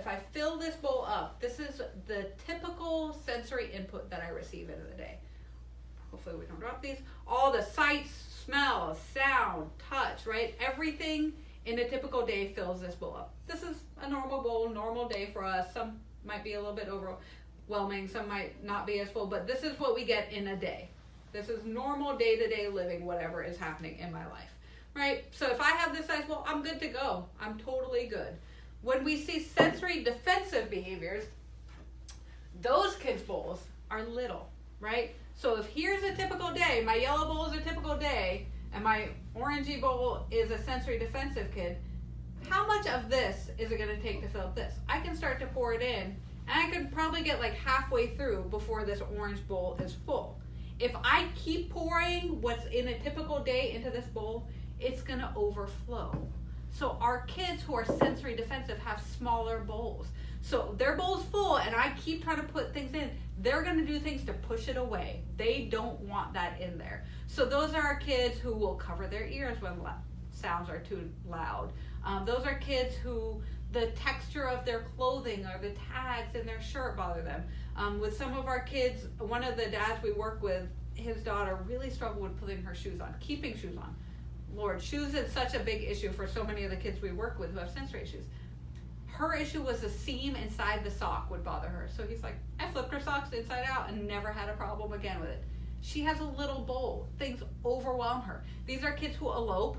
if I fill this bowl up, this is the typical sensory input that I receive in the day. Hopefully we don't drop these. All the sights, smell, sound, touch, right? Everything in a typical day fills this bowl up. This is a normal bowl, normal day for us. Some might be a little bit overwhelming, some might not be as full, but this is what we get in a day. This is normal day-to-day living, whatever is happening in my life, right? So if I have this size bowl, I'm good to go. I'm totally good. When we see sensory defensive behaviors, those kids' bowls are little, right? So if here's a typical day, my yellow bowl is a typical day, and my orangey bowl is a sensory defensive kid, how much of this is it going to take to fill up this? I can start to pour it in, and I could probably get like halfway through before this orange bowl is full. If I keep pouring what's in a typical day into this bowl, it's going to overflow. So our kids who are sensory defensive have smaller bowls. So their bowl's full and I keep trying to put things in, they're going to do things to push it away. They don't want that in there. So those are our kids who will cover their ears when sounds are too loud. Those are kids who the texture of their clothing or the tags in their shirt bother them. With some of our kids, one of the dads we work with, his daughter really struggled with putting her shoes on, keeping shoes on. Lord, shoes is such a big issue for so many of the kids we work with who have sensory issues. Her issue was the seam inside the sock would bother her. So he's like, I flipped her socks inside out and never had a problem again with it. She has a little bowl. Things overwhelm her. These are kids who elope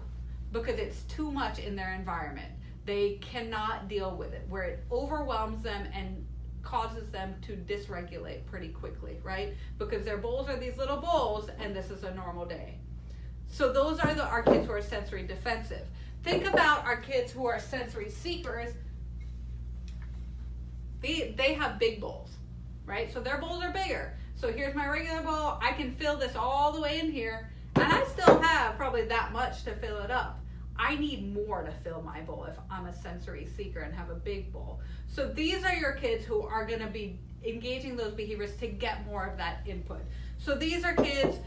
because it's too much in their environment. They cannot deal with it, where it overwhelms them and causes them to dysregulate pretty quickly, right? Because their bowls are these little bowls and this is a normal day. So those are our kids who are sensory defensive. Think about our kids who are sensory seekers. They have big bowls, right? So their bowls are bigger. So here's my regular bowl. I can fill this all the way in here, and I still have probably that much to fill it up. I need more to fill my bowl if I'm a sensory seeker and have a big bowl. So these are your kids who are going to be engaging those behaviors to get more of that input. So these are kids,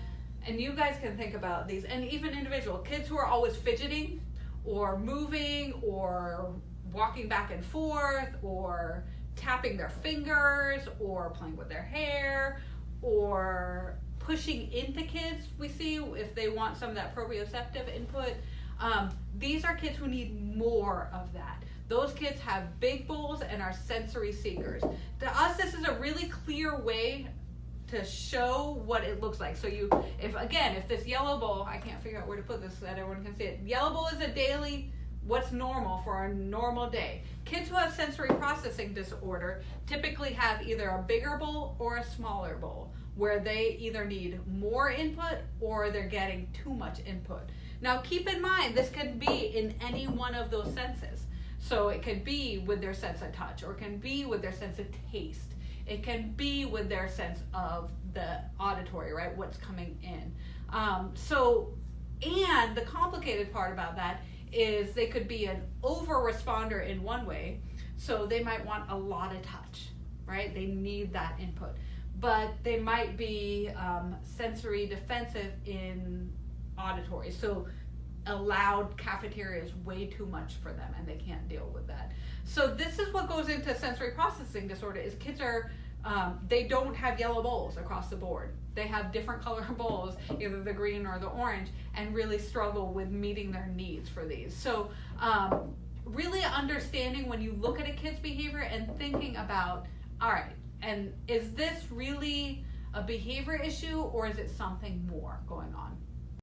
and you guys can think about these, and even individual kids who are always fidgeting or moving or walking back and forth or tapping their fingers or playing with their hair or pushing into kids, we see if they want some of that proprioceptive input. These are kids who need more of that. Those kids have big bowls and are sensory seekers. To us, this is a really clear way to show what it looks like. So if this yellow bowl, I can't figure out where to put this so that everyone can see it. Yellow bowl is a daily, what's normal for a normal day. Kids who have sensory processing disorder typically have either a bigger bowl or a smaller bowl, where they either need more input or they're getting too much input. Now keep in mind, this can be in any one of those senses. So it could be with their sense of touch, or it can be with their sense of taste. It can be with their sense of the auditory, right? What's coming in. And the complicated part about that is they could be an over responder in one way. So they might want a lot of touch, right? They need that input. But they might be sensory defensive in auditory. So a loud cafeteria is way too much for them and they can't deal with that. So this is what goes into sensory processing disorder, is kids are, they don't have yellow bowls across the board. They have different color bowls, either the green or the orange, and really struggle with meeting their needs for these. So really understanding when you look at a kid's behavior and thinking about, all right, and is this really a behavior issue or is it something more going on?